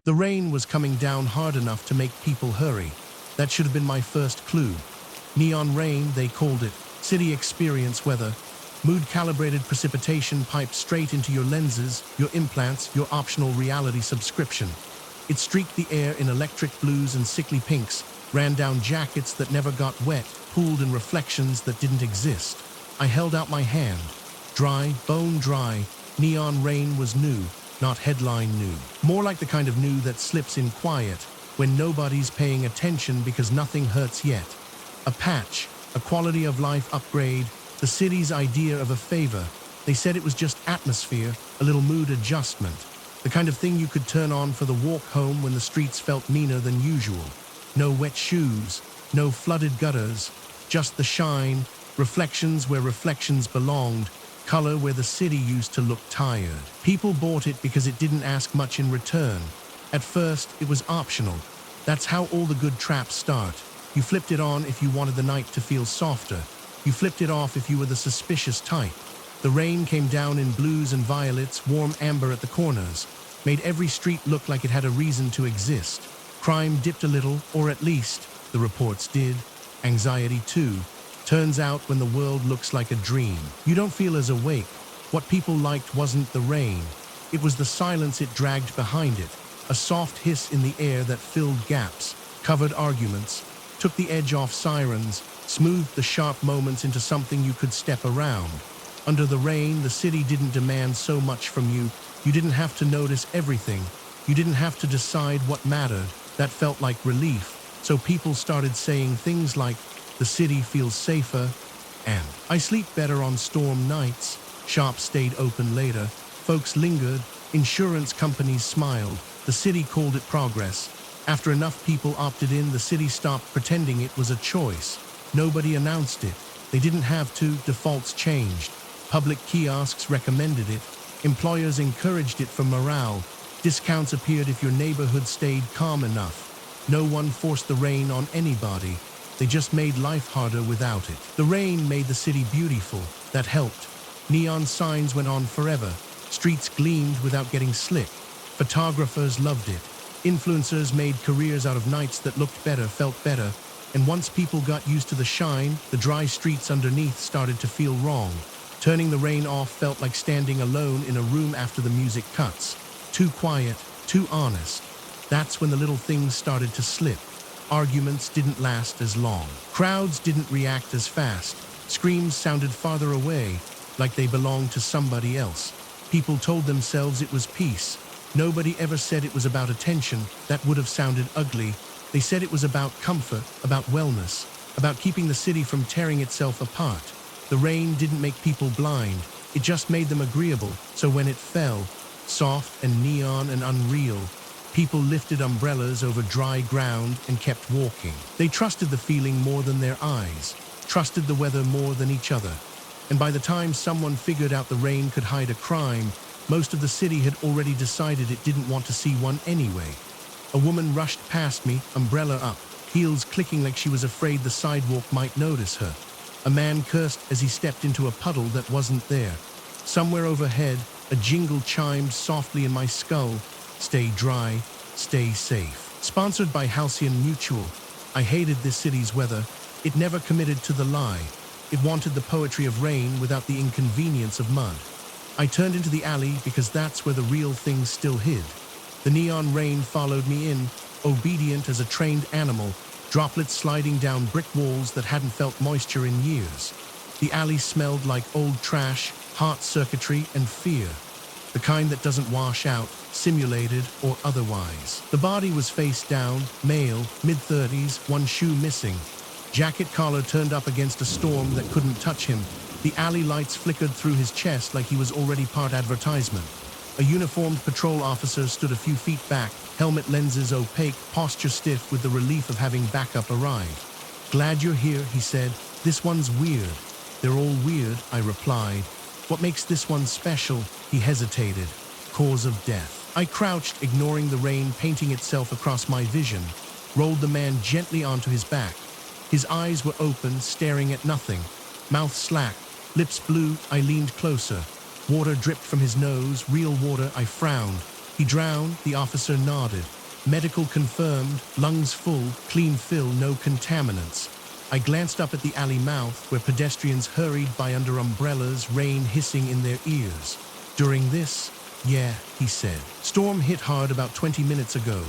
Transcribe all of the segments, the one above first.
The rain was coming down hard enough to make people hurry. That should have been my first clue. Neon rain, they called it. City experience weather. Mood-calibrated precipitation piped straight into your lenses, your implants, your optional reality subscription. It streaked the air in electric blues and sickly pinks, ran down jackets that never got wet, pooled in reflections that didn't exist. I held out my hand. Dry, bone dry, neon rain was new, not headline new. More like the kind of new that slips in quiet, when nobody's paying attention because nothing hurts yet. A patch, a quality of life upgrade, the city's idea of a favor. They said it was just atmosphere, a little mood adjustment. The kind of thing you could turn on for the walk home when the streets felt meaner than usual. No wet shoes, no flooded gutters, just the shine, reflections where reflections belonged, color where the city used to look tired. People bought it because it didn't ask much in return. At first, it was optional. That's how all the good traps start. You flipped it on if you wanted the night to feel softer. You flipped it off if you were the suspicious type. The rain came down in blues and violets, warm amber at the corners, made every street look like it had a reason to exist. Crime dipped a little, or at least, the reports did. Anxiety too. Turns out when the world looks like a dream, you don't feel as awake. What people liked wasn't the rain. It was the silence it dragged behind it. A soft hiss in the air that filled gaps, covered arguments, took the edge off sirens, smoothed the sharp moments into something you could step around. Under the rain, the city didn't demand so much from you. You didn't have to notice everything. You didn't have to decide what mattered. That felt like relief. So people started saying things like, the city feels safer, and I sleep better on storm nights. Shops stayed open later. Folks lingered. Insurance companies smiled. The city called it progress. After enough people opted in, the city stopped pretending it was a choice. Nobody announced it. They didn't have to. Defaults changed. Public kiosks recommended it. Employers encouraged it for morale. Discounts appeared if your neighborhood stayed calm enough. No one forced the rain on anybody. They just made life harder without it. The rain made the city beautiful. That helped. Neon signs went on forever. Streets gleamed without getting slick. Photographers loved it. Influencers made careers out of nights that looked better, felt better. And once people got used to the shine, the dry streets underneath started to feel wrong. Turning the rain off felt like standing alone in a room after the music cuts. Too quiet, too honest. That's when the little things started to slip. Arguments didn't last as long. Crowds didn't react as fast. Screams sounded farther away, like they belonged to somebody else. People told themselves it was peace. Nobody ever said it was about attention. That would have sounded ugly. They said it was about comfort, about wellness, about keeping the city from tearing itself apart. The rain didn't make people blind. It just made them agreeable. So when it fell, soft and neon and unreal, people lifted umbrellas over dry ground and kept walking. They trusted the feeling more than their eyes, trusted the weather more than each other. And by the time someone figured out the rain could hide a crime, most of the city had already decided it didn't want to see one anyway. A woman rushed past me, umbrella up, heels clicking like she was afraid the sidewalk might notice her. A man cursed as he stepped into a puddle that wasn't there. Somewhere overhead, a jingle chimed softly in my skull. Stay dry, stay safe. Sponsored by Halcyon Mutual. I hated this city's weather. It never committed to the lie. It wanted the poetry of rain without the inconvenience of mud. I turned into the alley because that's where the real thing still hid. The neon rain followed me in, obedient as a trained animal, droplets sliding down brick walls that hadn't felt moisture in years. The alley smelled like old trash, heart circuitry, and fear. The kind that doesn't wash out, simulated or otherwise. The body was face down, male, mid-30s, one shoe missing. Jacket collar turned up against a storm that couldn't touch him. The alley lights flickered through his chest like he was already part advertisement. A uniformed patrol officer stood a few feet back, helmet lenses opaque, posture stiff with the relief of having backup arrived. Glad you're here, he said. This one's weird. They're all weird, I replied. What makes this one special? He hesitated. Cause of death. I crouched, ignoring the rain painting itself across my vision, rolled the man gently onto his back. His eyes were open, staring at nothing. Mouth slack, lips blue. I leaned closer. Water dripped from his nose, real water. I frowned. He drowned, the officer nodded. Medical confirmed, lungs full, clean fill, no contaminants. I glanced up at the alley mouth where pedestrians hurried by under umbrellas, rain hissing in their ears. During this, yeah, he said. Storm hit hard about 20 minutes ago.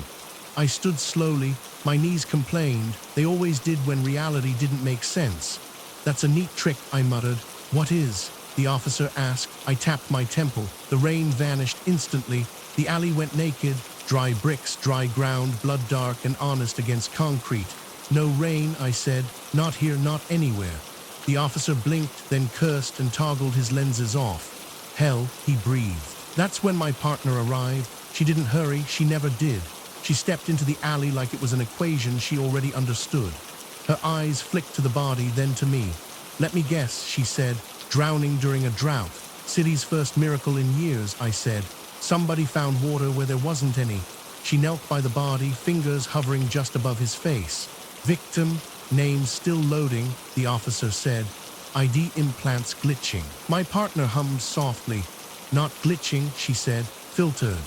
I stood slowly, my knees complained. They always did when reality didn't make sense. That's a neat trick, I muttered. What is? The officer asked. I tapped my temple. The rain vanished instantly. The alley went naked. Dry bricks, dry ground, blood dark and honest against concrete. No rain, I said. Not here, not anywhere. The officer blinked, then cursed and toggled his lenses off. Hell, he breathed. That's when my partner arrived. She didn't hurry, she never did. She stepped into the alley like it was an equation she already understood. Her eyes flicked to the body, then to me. Let me guess, she said. Drowning during a drought. City's first miracle in years, I said. Somebody found water where there wasn't any. She knelt by the body, fingers hovering just above his face. Victim, name still loading, the officer said. ID implants glitching. My partner hummed softly. Not glitching, she said. Filtered.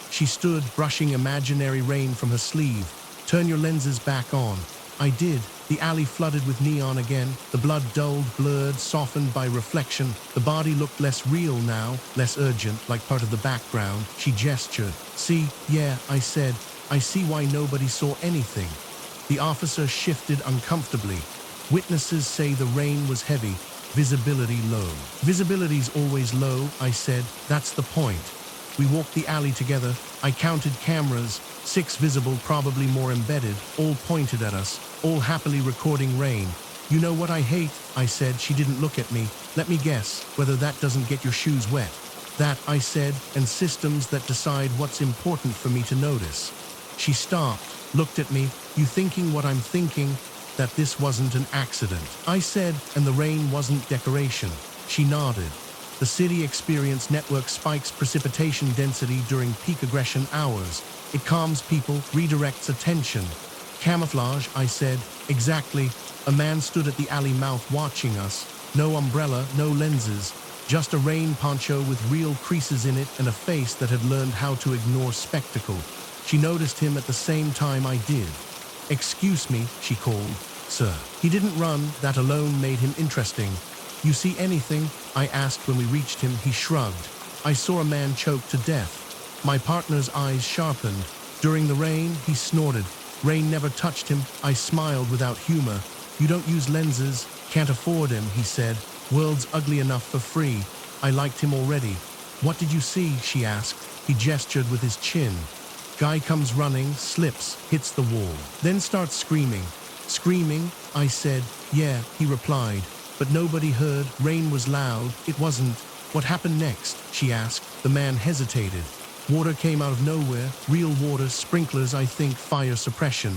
She stood, brushing imaginary rain from her sleeve. Turn your lenses back on. I did. The alley flooded with neon again. The blood dulled, blurred, softened by reflection. The body looked less real now, less urgent, like part of the background. She gestured. See, yeah, I said. I see why nobody saw anything. The officer shifted uncomfortably. Witnesses say the rain was heavy, visibility low. Visibility's always low, I said. That's the point. We walked the alley together. I counted cameras, 6 visible, probably more embedded, all pointed at us, all happily recording rain. You know what I hate? I said. She didn't look at me. Let me guess, whether that doesn't get your shoes wet. That, I said, and systems that decide what's important for me to notice. She stopped, looked at me. You thinking what I'm thinking? That this wasn't an accident. I said, and the rain wasn't decoration. She nodded. The city experience network spikes precipitation density during peak aggression hours. It calms people, redirects attention. Camouflage, I said. Exactly. A man stood at the alley mouth watching us. No umbrella, no lenses. Just a rain poncho with real creases in it and a face that had learned how to ignore spectacle. She noticed him at the same time I did. Excuse me, she called. Sir. He didn't run. That alone made him interesting. You see anything? I asked when we reached him. He shrugged. I saw a man choked to death. My partner's eyes sharpened. During the rain, he snorted. Rain never touched him. I smiled without humor. You don't use lenses. Can't afford him, he said. World's ugly enough for free. I liked him already. What did you see? She asked. He gestured with his chin. Guy comes running, slips, hits the wall. Then starts screaming. Screaming? I said. Yeah, he replied. But nobody heard. Rain was loud. It wasn't. What happened next? She asked. The man hesitated. Water came out of nowhere. Real water, sprinklers, I think, fire suppression.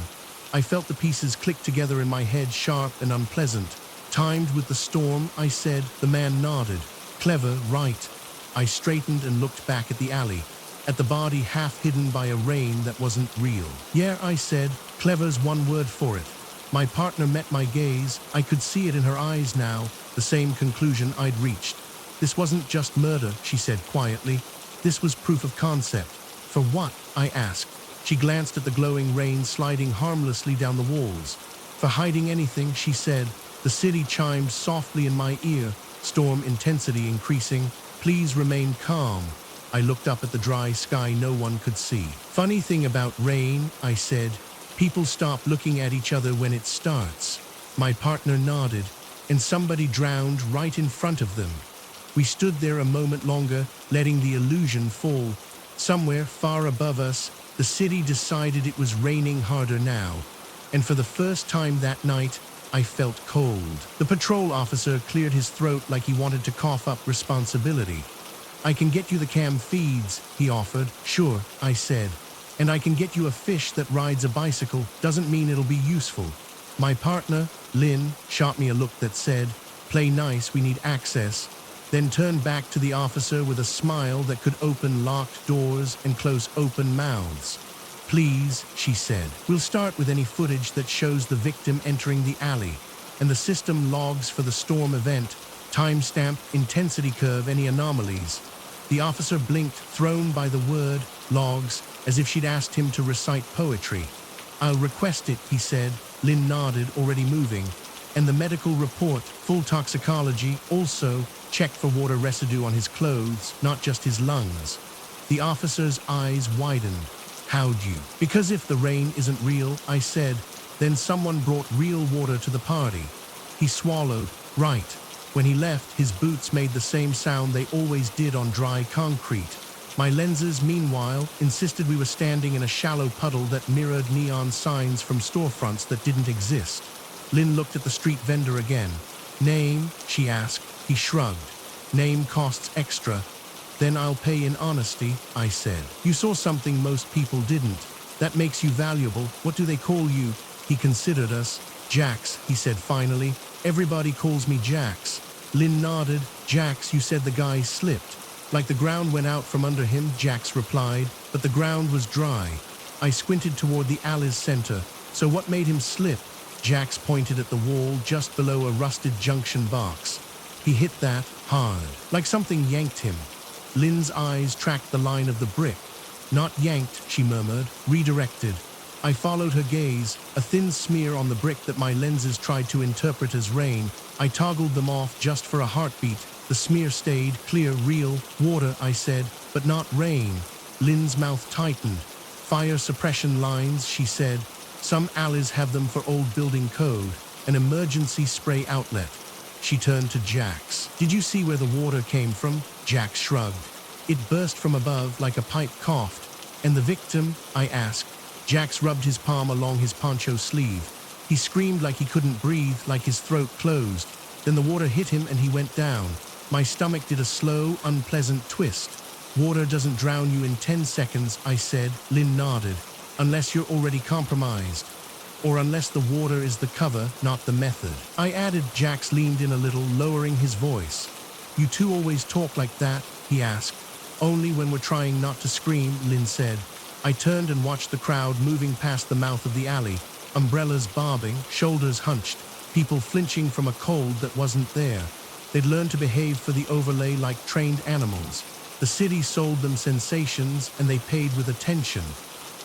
I felt the pieces click together in my head, sharp and unpleasant. Timed with the storm, I said. The man nodded. Clever, right. I straightened and looked back at the alley. At the body half hidden by a rain that wasn't real. Yeah, I said. Clever's one word for it. My partner met my gaze. I could see it in her eyes now, the same conclusion I'd reached. This wasn't just murder, she said quietly. This was proof of concept. For what? I asked. She glanced at the glowing rain sliding harmlessly down the walls. For hiding anything, she said. The city chimed softly in my ear, storm intensity increasing. Please remain calm. I looked up at the dry sky no one could see. Funny thing about rain, I said. People stop looking at each other when it starts. My partner nodded, and somebody drowned right in front of them. We stood there a moment longer, letting the illusion fall. Somewhere far above us, the city decided it was raining harder now. And for the first time that night, I felt cold. The patrol officer cleared his throat like he wanted to cough up responsibility. I can get you the cam feeds, he offered. Sure, I said. And I can get you a fish that rides a bicycle. Doesn't mean it'll be useful. My partner, Lynn, shot me a look that said, play nice, we need access. Then turned back to the officer with a smile that could open locked doors and close open mouths. Please, she said. We'll start with any footage that shows the victim entering the alley, and the system logs for the storm event, timestamp, intensity curve, any anomalies. The officer blinked, thrown by the word logs, as if she'd asked him to recite poetry. I'll request it, he said. Lynn nodded, already moving. And the medical report, full toxicology, also check for water residue on his clothes, not just his lungs. The officer's eyes widened. How'd you? Because if the rain isn't real, I said, then someone brought real water to the party. He swallowed. Right. When he left, his boots made the same sound they always did on dry concrete. My lenses, meanwhile, insisted we were standing in a shallow puddle that mirrored neon signs from storefronts that didn't exist. Lynn looked at the street vendor again. Name? She asked. He shrugged. Name costs extra. Then I'll pay in honesty, I said. You saw something most people didn't. That makes you valuable. What do they call you? He considered us. Jax, he said finally. Everybody calls me Jax. Lynn nodded. Jax, you said the guy slipped. Like the ground went out from under him, Jax replied, but the ground was dry. I squinted toward the alley's center. So what made him slip? Jax pointed at the wall just below a rusted junction box. He hit that hard, like something yanked him. Lynn's eyes tracked the line of the brick. Not yanked, she murmured, redirected. I followed her gaze, a thin smear on the brick that my lenses tried to interpret as rain. I toggled them off just for a heartbeat. The smear stayed, clear, real. Water, I said, but not rain. Lynn's mouth tightened. Fire suppression lines, she said. Some alleys have them for old building code. An emergency spray outlet. She turned to Jax. Did you see where the water came from? Jax shrugged. It burst from above like a pipe coughed. And the victim? I asked. Jax rubbed his palm along his poncho sleeve. He screamed like he couldn't breathe, like his throat closed. Then the water hit him and he went down. My stomach did a slow, unpleasant twist. Water doesn't drown you in 10 seconds, I said. Lynn nodded. Unless you're already compromised. Or unless the water is the cover, not the method. I added. Jax leaned in a little, lowering his voice. You two always talk like that? He asked. Only when we're trying not to scream, Lynn said. I turned and watched the crowd moving past the mouth of the alley. Umbrellas bobbing, shoulders hunched. People flinching from a cold that wasn't there. They'd learned to behave for the overlay like trained animals. The city sold them sensations, and they paid with attention.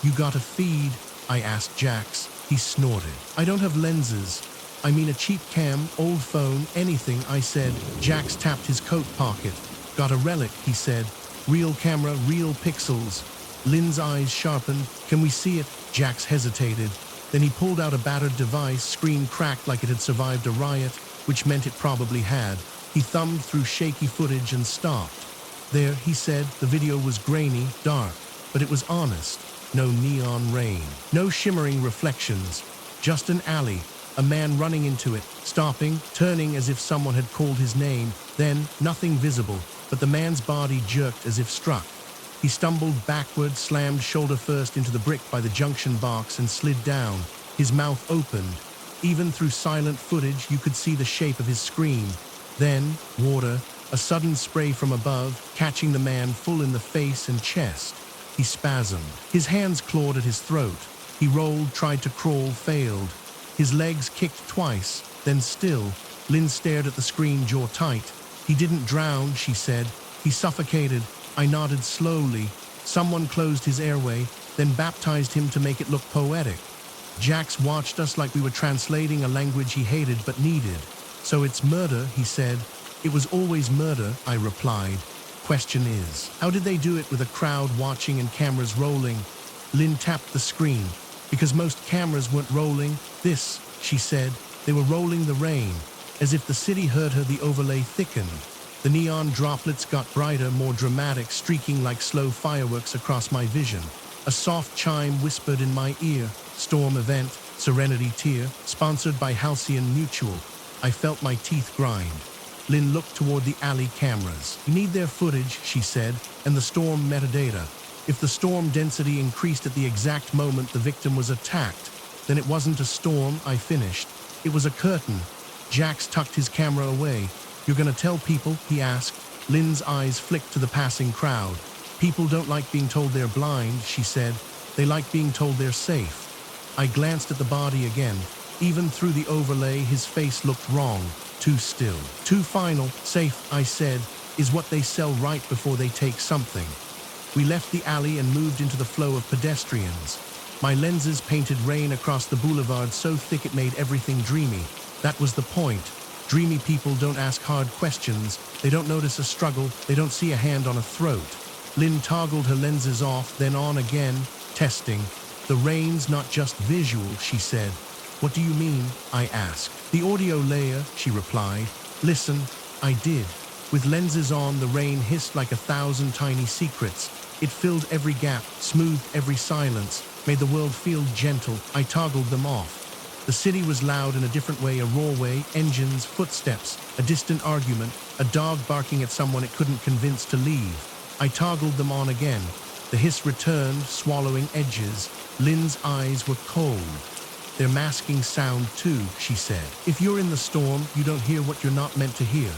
You got a feed? I asked Jax. He snorted. I don't have lenses. I mean a cheap cam, old phone, anything, I said. Jax tapped his coat pocket. Got a relic, he said. Real camera, real pixels. Lynn's eyes sharpened. Can we see it? Jax hesitated. Then he pulled out a battered device, screen cracked like it had survived a riot, which meant it probably had. He thumbed through shaky footage and stopped. There, he said, the video was grainy, dark, but it was honest. No neon rain, no shimmering reflections, just an alley, a man running into it, stopping, turning as if someone had called his name, then nothing visible, but the man's body jerked as if struck. He stumbled backward, slammed shoulder first into the brick by the junction box and slid down. His mouth opened. Even through silent footage, you could see the shape of his scream. Then, water, a sudden spray from above, catching the man full in the face and chest. He spasmed. His hands clawed at his throat. He rolled, tried to crawl, failed. His legs kicked twice, then still. Lynn stared at the screen, jaw tight. He didn't drown, she said. He suffocated. I nodded slowly. Someone closed his airway, then baptized him to make it look poetic. Jax watched us like we were translating a language he hated but needed. So it's murder, he said. It was always murder, I replied. Question is, how did they do it with a crowd watching and cameras rolling? Lynn tapped the screen. Because most cameras weren't rolling. This, she said, they were rolling the rain. As if the city heard her, the overlay thickened. The neon droplets got brighter, more dramatic, streaking like slow fireworks across my vision. A soft chime whispered in my ear. Storm event, Serenity Tier, sponsored by Halcyon Mutual. I felt my teeth grind. Lynn looked toward the alley cameras. We need their footage, she said, and the storm metadata. If the storm density increased at the exact moment the victim was attacked, then it wasn't a storm, I finished. It was a curtain. Jax tucked his camera away. You're gonna tell people? He asked. Lynn's eyes flicked to the passing crowd. People don't like being told they're blind, she said. They like being told they're safe. I glanced at the body again. Even through the overlay, his face looked wrong. Too still. Too final. Safe, I said. is what they sell right before they take something. We left the alley and moved into the flow of pedestrians. My lenses painted rain across the boulevard so thick it made everything dreamy. That was the point. Dreamy people don't ask hard questions. They don't notice a struggle. They don't see a hand on a throat. Lynn toggled her lenses off, then on again, testing. The rain's not just visual, she said. What do you mean? I asked. The audio layer, she replied. Listen, I did. With lenses on, the rain hissed like 1,000 tiny secrets. It filled every gap, smoothed every silence, made the world feel gentle. I toggled them off. The city was loud in a different way, a raw way, engines, footsteps, a distant argument, a dog barking at someone it couldn't convince to leave. I toggled them on again. The hiss returned, swallowing edges. Lynn's eyes were cold. They're masking sound too, she said. If you're in the storm, you don't hear what you're not meant to hear.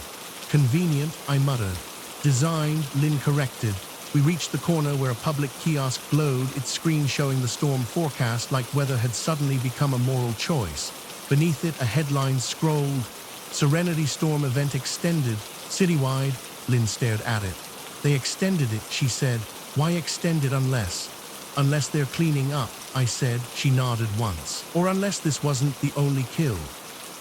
Convenient, I muttered. Designed, Lynn corrected. We reached the corner where a public kiosk glowed, its screen showing the storm forecast like weather had suddenly become a moral choice. Beneath it, a headline scrolled, Serenity Storm Event Extended, Citywide. Lynn stared at it. They extended it, she said. Why extend it unless? Unless they're cleaning up, I said. She nodded once. Or unless this wasn't the only kill.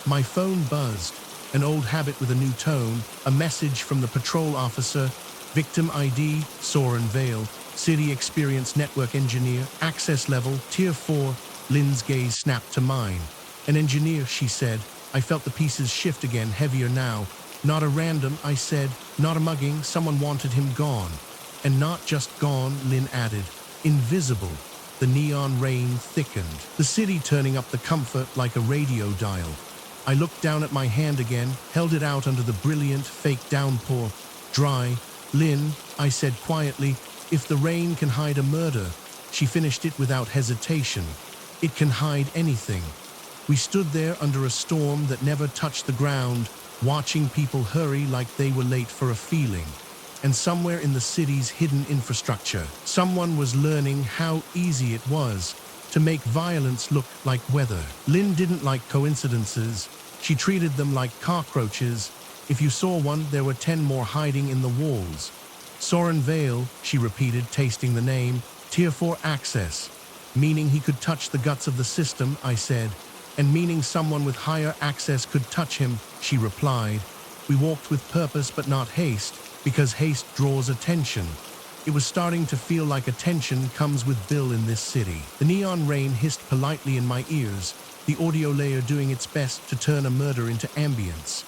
My phone buzzed. An old habit with a new tone, a message from the patrol officer. Victim ID, Soren Vale, City Experience Network Engineer, access level, Tier 4. Lynn's gaze snapped to mine. An engineer, she said. I felt the pieces shift again, heavier now. Not a random, I said. Not a mugging, someone wanted him gone. And not just gone, Lynn added. Invisible. The neon rain thickened. The city turning up the comfort like a radio dial. I looked down at my hand again, held it out under the brilliant, fake downpour. Dry. Lynn, I said quietly, if the rain can hide a murder, she finished it without hesitation. It can hide anything. We stood there under a storm that never touched the ground, watching people hurry like they were late for a feeling. And somewhere in the city's hidden infrastructure, someone was learning how easy it was to make violence look like weather. Lynn didn't like coincidences. She treated them like cockroaches. If you saw one, there were 10 more hiding in the walls. Soren Vale, she repeated, tasting the name. Tier 4 access. Meaning he could touch the guts of the system, I said. And meaning someone with higher access could touch him, she replied. We walked with purpose but not haste, because haste draws attention. It was starting to feel like attention comes with bill in this city. The neon rain hissed politely in my ears, the audio layer doing its best to turn a murder into ambience.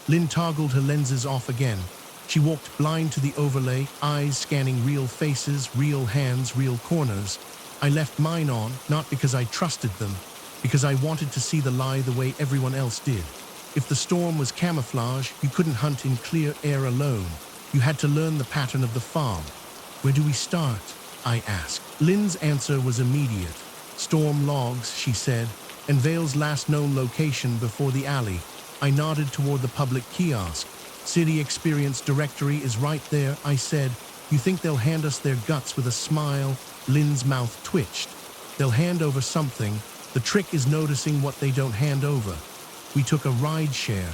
Lynn toggled her lenses off again. She walked blind to the overlay, eyes scanning real faces, real hands, real corners. I left mine on, not because I trusted them, because I wanted to see the lie the way everyone else did. If the storm was camouflage, you couldn't hunt in clear air alone. You had to learn the pattern of the farm. Where do we start? I asked. Lynn's answer was immediate. Storm logs, she said, and Vale's last known location before the alley. I nodded toward the public kiosk. City Experience Directory is right there, I said. You think they'll hand us their guts with a smile? Lynn's mouth twitched. They'll hand over something. The trick is noticing what they don't hand over. We took a ride share.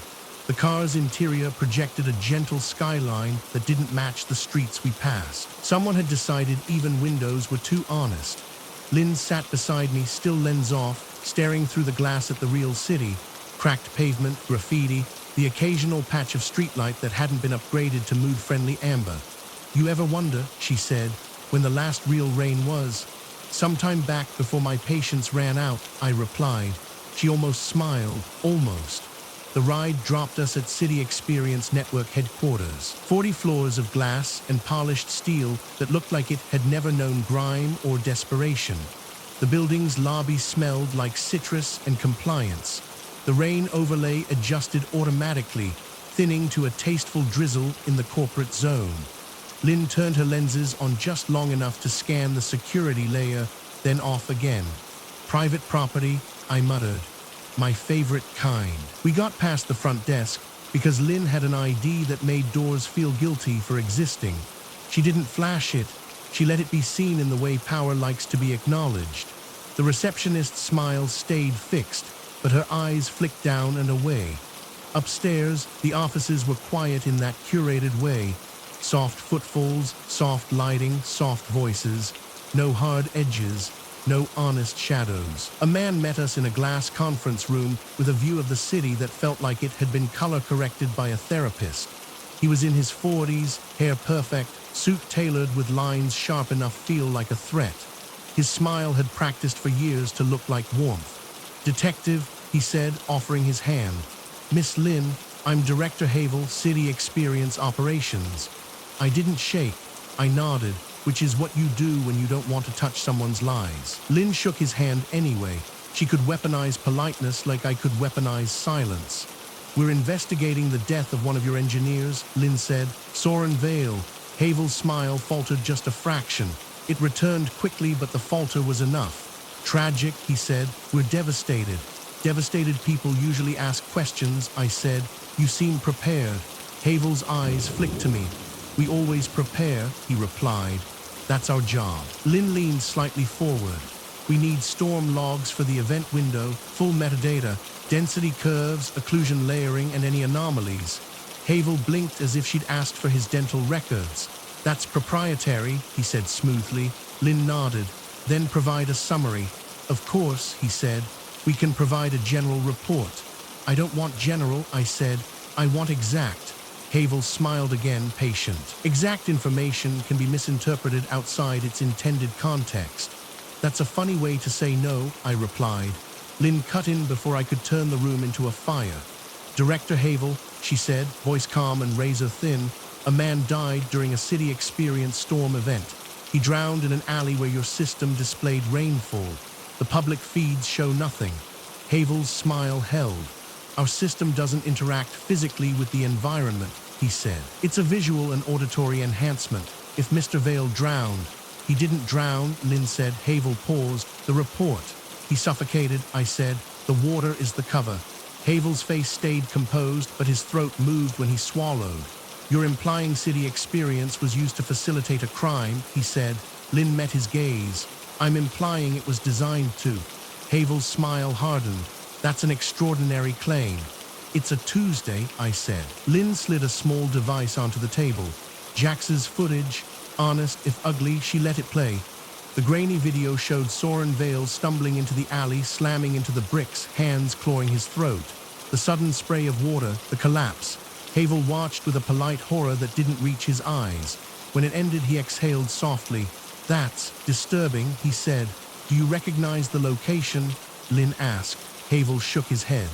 The car's interior projected a gentle skyline that didn't match the streets we passed. Someone had decided even windows were too honest. Lynn sat beside me, still lens off, staring through the glass at the real city. Cracked pavement, graffiti, the occasional patch of streetlight that hadn't been upgraded to mood-friendly amber. You ever wonder, she said, when the last real rain was? Sometime back before my patience ran out, I replied. She almost smiled, almost. The ride dropped us at City Experience Network headquarters. 40 floors of glass and polished steel that looked like it had never known grime or desperation. The building's lobby smelled like citrus and compliance. The rain overlay adjusted automatically, thinning to a tasteful drizzle in the corporate zone. Lynn turned her lenses on just long enough to scan the security layer, then off again. Private property, I muttered. My favorite kind. We got past the front desk because Lynn had an ID that made doors feel guilty for existing. She didn't flash it. She let it be seen in the way power likes to be acknowledged. The receptionist's smile stayed fixed, but her eyes flicked down and away. Upstairs, the offices were quiet in that curated way. Soft footfalls, soft lighting, soft voices. No hard edges, no honest shadows. A man met us in a glass conference room with a view of the city that felt like it had been color-corrected by a therapist. He was in his 40s, hair perfect, suit tailored with lines sharp enough to feel like a threat. His smile had practiced for years to look like warmth. "Detective," he said, offering his hand. "Miss Lynn, I'm Director Havel, City Experience Operations." I didn't shake. I nodded, which is what you do when you don't want to touch someone's lies. Lynn shook his hand anyway. She could weaponize politeness like I could weaponize silence. "We're investigating the death of one of your engineers," Lynn said. "Soren Vale." Havel's smile faltered just a fraction. It returned quickly, but the falter was enough. "Tragic," he said. "We're devastated." "Devastated people usually ask questions," I said. "You seem prepared." Havel's eyes flicked to me. "We always prepare," he replied. "That's our job." Lynn leaned slightly forward. "We need storm logs for the event window, full metadata, density curves, occlusion layering, and any anomalies." Havel blinked as if she'd asked for his dental records. "That's proprietary," he said smoothly. Lynn nodded. "Then provide a summary." "Of course," he said. "We can provide a general report." "I don't want general," I said. "I want exact." Havel smiled again, patient. "Exact information can be misinterpreted outside its intended context." "That's a funny way to say no," I replied. Lynn cut in before I could turn the room into a fire. "Director Havel," she said, voice calm and razor thin, "a man died during a City Experience storm event. He drowned in an alley where your system displayed rainfall. The public feeds show nothing." Havel's smile held. "Our system doesn't interact physically with the environment," he said. "It's a visual and auditory enhancement. If Mr. Vale drowned—" "He didn't drown," Lynn said. Havel paused. "The report." "He suffocated," I said. "The water is the cover." Havel's face stayed composed, but his throat moved when he swallowed. "You're implying City Experience was used to facilitate a crime," he said. Lynn met his gaze. "I'm implying it was designed to." Havel's smile hardened. "That's an extraordinary claim." "It's a Tuesday," I said. Lynn slid a small device onto the table. Jax's footage. Honest, if ugly, she let it play. The grainy video showed Soren Vale stumbling into the alley, slamming into the bricks, hands clawing his throat. The sudden spray of water, the collapse. Havel watched with a polite horror that didn't reach his eyes. When it ended, he exhaled softly. "That's disturbing," he said. "Do you recognize the location?" Lynn asked. Havel shook his head.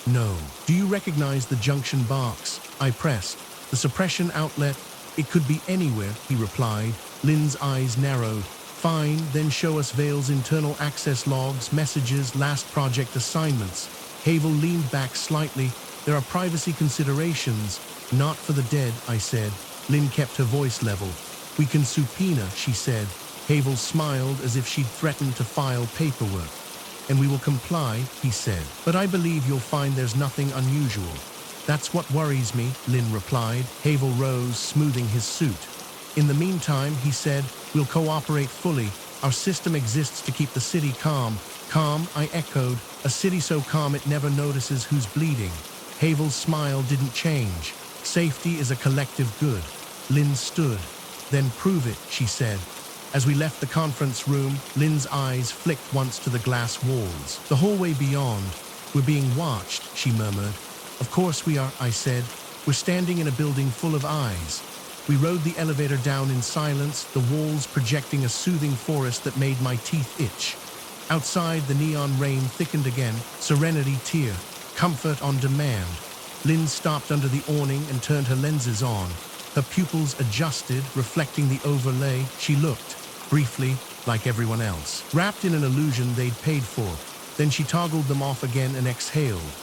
"No." "Do you recognize the junction box?" I pressed. "The suppression outlet?" "It could be anywhere," he replied. Lynn's eyes narrowed. "Fine, then show us Vale's internal access logs, messages, last project assignments." Havel leaned back slightly. "There are privacy considerations." "Not for the dead," I said. Lynn kept her voice level. "We can subpoena," she said. Havel smiled as if she'd threatened to file paperwork. "And we will comply," he said. "But I believe you'll find there's nothing unusual." "That's what worries me," Lynn replied. Havel rose, smoothing his suit. "In the meantime," he said, "we'll cooperate fully. Our system exists to keep the city calm." "Calm," I echoed. "A city so calm it never notices who's bleeding." Havel's smile didn't change. "Safety is a collective good." Lynn stood. "Then prove it," she said. As we left the conference room, Lynn's eyes flicked once to the glass walls. The hallway beyond. "We're being watched," she murmured. "Of course we are," I said. "We're standing in a building full of eyes." We rode the elevator down in silence, the walls projecting a soothing forest that made my teeth itch. Outside, the neon rain thickened again, serenity tear, comfort on demand. Lynn stopped under the awning and turned her lenses on. Her pupils adjusted, reflecting the overlay. She looked, briefly, like everyone else, wrapped in an illusion they'd paid for. Then she toggled them off again and exhaled.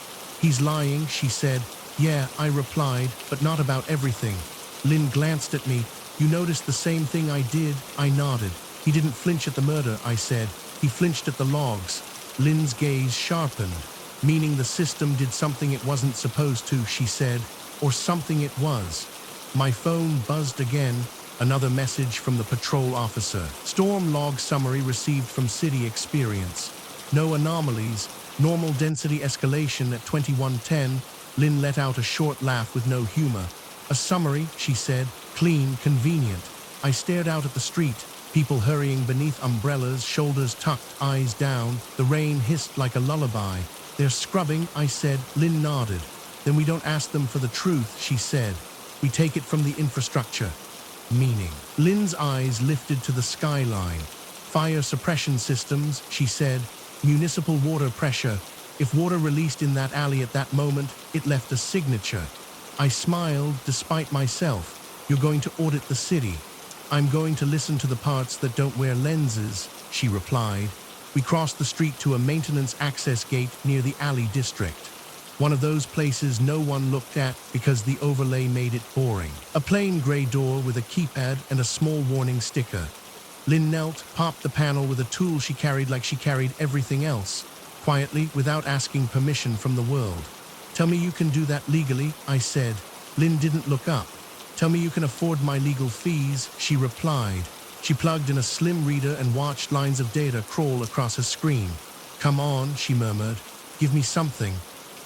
"He's lying," she said. "Yeah," I replied, "but not about everything." Lynn glanced at me. "You noticed the same thing I did?" I nodded. "He didn't flinch at the murder," I said. "He flinched at the logs." Lynn's gaze sharpened. "Meaning the system did something it wasn't supposed to," she said. "Or something it was." My phone buzzed again. Another message from the patrol officer. "Storm log summary received from City Experience. No anomalies. Normal density escalation at 2110. Lynn let out a short laugh with no humor. A summary, she said. Clean, convenient. I stared out at the street. People hurrying beneath umbrellas, shoulders tucked, eyes down. The rain hissed like a lullaby. They're scrubbing, I said. Lynn nodded. Then we don't ask them for the truth, she said. We take it from the infrastructure. Meaning. Lynn's eyes lifted to the skyline. Fire suppression systems, she said. Municipal water pressure. If water released in that alley at that moment, it left a signature. I smiled despite myself. You're going to audit the city. I'm going to listen to the parts that don't wear lenses, she replied. We crossed the street to a maintenance access gate near the alley district. One of those places no one looked at because the overlay made it boring. A plain gray door with a keypad and a small warning sticker. Lynn knelt, popped the panel with a tool she carried like she carried everything else, quietly, without asking permission from the world. Tell me you can do that legally, I said. Lynn didn't look up. Tell me you can afford my legal fees, she replied. She plugged in a slim reader and watched lines of data crawl across her screen. Come on, she murmured. Give me something.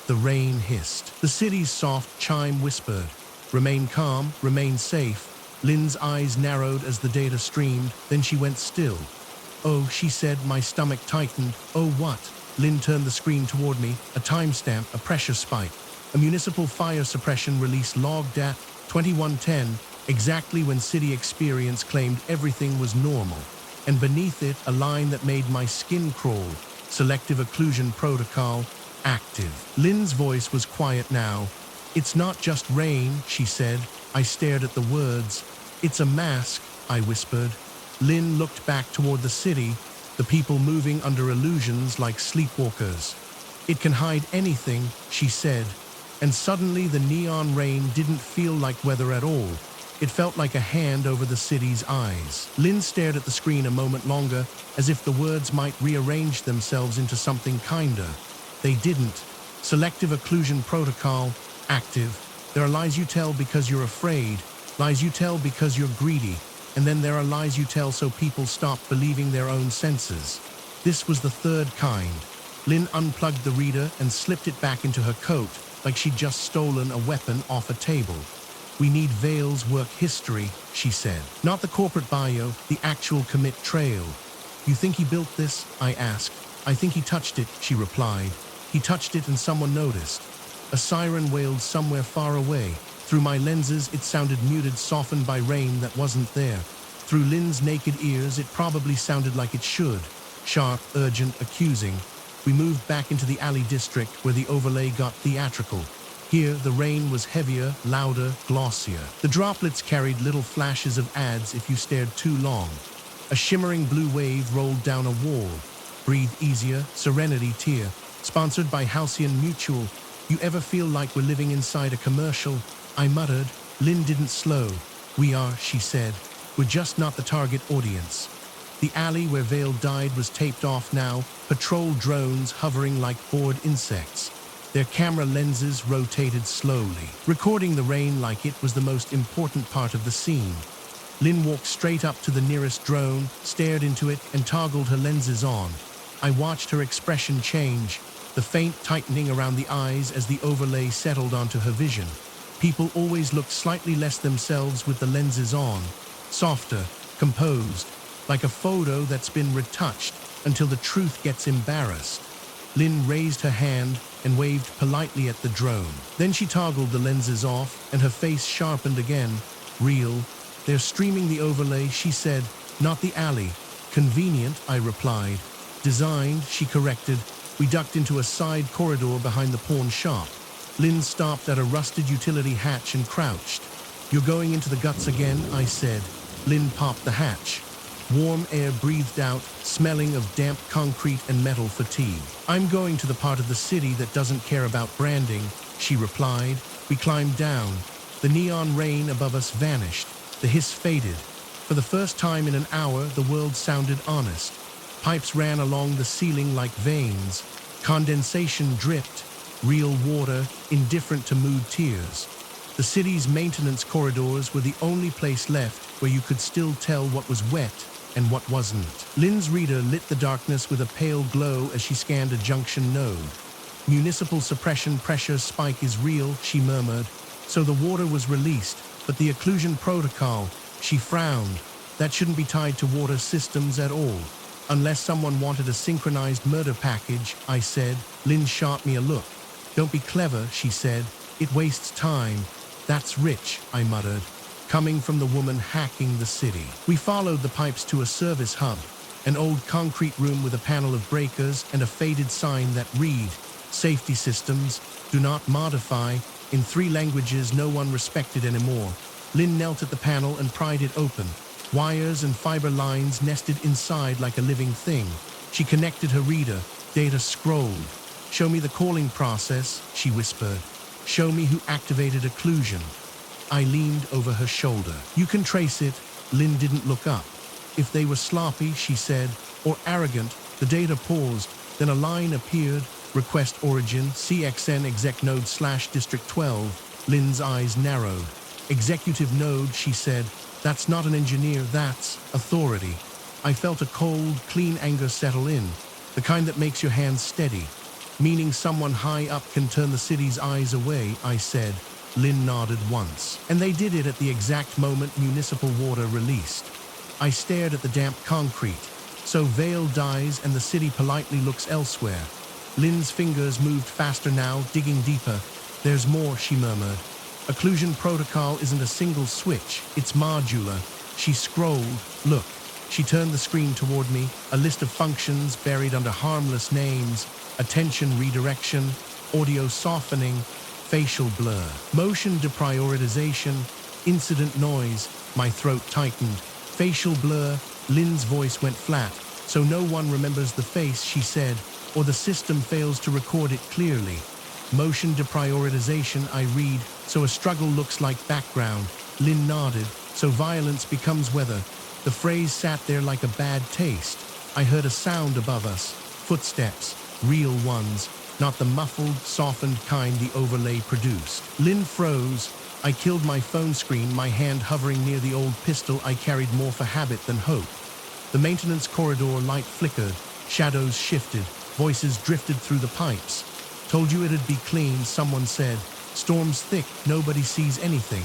The rain hissed. The city's soft chime whispered. Remain calm, remain safe. Lynn's eyes narrowed as the data streamed, then she went still. Oh, she said, my stomach tightened. Oh, what? Lynn turned the screen toward me, a timestamp, a pressure spike. A municipal fire suppression release logged at 2110, exactly when City Experience claimed everything was normal. And beneath it, a line that made my skin crawl. Selective occlusion protocol, active. Lynn's voice was quiet now. It's not just rain, she said. I stared at the words. It's a mask, I whispered. Lynn looked back toward the city, the people moving under illusions like sleepwalkers. It can hide anything, she said. And suddenly the neon rain didn't feel like weather at all. It felt like a hand over the city's eyes. Lynn stared at the screen a moment longer, as if the words might rearrange themselves into something kinder. They didn't. Selective occlusion protocol, active. There are lies you tell because you're afraid, lies you tell because you're greedy, and then there are lies you tell so people stop believing their own senses. This was the third kind. Lynn unplugged the reader and slipped it back into her coat, like she'd just stolen a weapon off a table. We need Vale's work history, she said. Not the corporate bio, the actual commit trail. You think he built this? I asked. I think he touched it, she replied. He touched it and someone noticed. A siren wailed somewhere far away. Through my lenses, it sounded muted, softened by rain that wasn't there. Through Lynn's naked ears, it probably sounded like it should. Sharp, urgent, accusing. We moved back into the alley district where the overlay got theatrical. Here, the rain was heavier, louder, glossier. The droplets carried little flashes of ads if you stared too long. A shimmering blue wave rolled down a wall. Breathe easier, serenity tear. Sponsored by Halcyon Mutual. You ever feel like we're living inside a commercial? I muttered. Lynn didn't slow. We are, she said. We're just not the target audience. The alley where Vale died was taped off now, patrol drones hovering like bored insects. Their camera lenses rotated slowly, recording the rain like it was the most important part of the scene. Lynn walked straight up to the nearest drone, stared into it, and toggled her lenses on. I watched her expression change, the faint tightening around the eyes as the overlay settled onto her vision. People always look slightly less themselves with the lenses on, softer, composed, like a photo that's been retouched until the truth gets embarrassed. Lynn raised her hand and waved politely at the drone. Then she toggled the lenses off, and her face sharpened again. Real. They're streaming the overlay, she said, not the alley. Convenient, I replied. Designed, she corrected. We ducked into a side corridor behind the pawn shop. Lynn stopped at a rusted utility hatch and crouched. You're going into the guts again, I said. Lynn popped the hatch. Warm air breathed out, smelling of damp concrete and metal fatigue. I'm going to the part of the city that doesn't care about branding, she replied. We climbed down. The neon rain above us vanished. The hiss faded. For the first time in an hour, the world sounded honest. Pipes ran along the ceiling like veins. Condensation dripped. Real water, indifferent to mood tiers. The city's maintenance corridors were the only place left where you could still tell what was wet and what wasn't. Lynn's reader lit the darkness with a pale glow as she scanned a junction node. Municipal suppression pressure spike is real, she murmured. So the water was released, but the occlusion protocol, she frowned. That shouldn't be tied to water systems at all. Unless someone wanted a synchronized murder package, I said. Lynn shot me a look. Don't be clever, she said. It wastes time. That's rich, I muttered, coming from the woman hacking the city. We followed the pipes to a service hub, an old concrete room with a panel of breakers and a faded sign that read, "Safety systems, do not modify," in 3 languages no one respected anymore. Lynn knelt at the panel and pried it open. Wires and fiber lines nested inside like a living thing. She connected her reader. Data scrolled. "Show me the calling process," she whispered. "Show me who activated occlusion." I leaned over her shoulder. "You can trace it." Lynn didn't look up. "If they were sloppy," she said, "or arrogant." The data paused. Then a line appeared. "Request origin, CXN exec node / district 12. Lynn's eyes narrowed. "Executive node," she said. "That's not an engineer, that's authority." I felt a cold, clean anger settle in, the kind that makes your hands steady. "Meaning someone high up can turn the city's eyes away," I said. Lynn nodded once. "And they did it at the exact moment municipal water released." I stared at the damp concrete. So Vale dies and the city politely looks elsewhere. Lynn's fingers moved faster now, digging deeper. "There's more," she murmured. "Occlusion protocol isn't a single switch, it's modular." She scrolled. "Look." She turned the screen toward me, a list of functions buried under harmless names: attention redirection, audio softening, facial blur, motion deprioritization, incident noise. My throat tightened. Facial blur. Lynn's voice went flat. "So no one remembers the face," she said, "or the system fails to record it clearly." Motion deprioritization, I read. "So a struggle looks like background." Lynn nodded. "So violence becomes weather." The phrase sat there like a bad taste. I heard a sound above us. Footsteps. Real ones. Not the muffled, softened kind the overlay produced. Lynn froze. I killed my phone screen, my hand hovering near the old pistol I carried more for habit than hope. The maintenance corridor light flickered. Shadows shifted. Voices drifted through the pipes. "Told you it'd be clean," someone said. "Storm's thick, nobody sees anything."